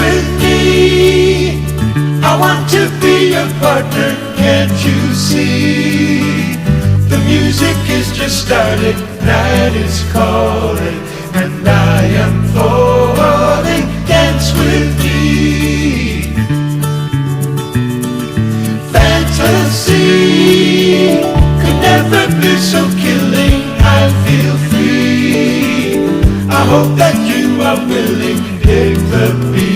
with me. I want to be your partner, can't you see? The music is just starting, night is calling, and I am falling. Dance with me. Fantasy could never be so killing. I feel free. I hope that you are willing. Take the beat.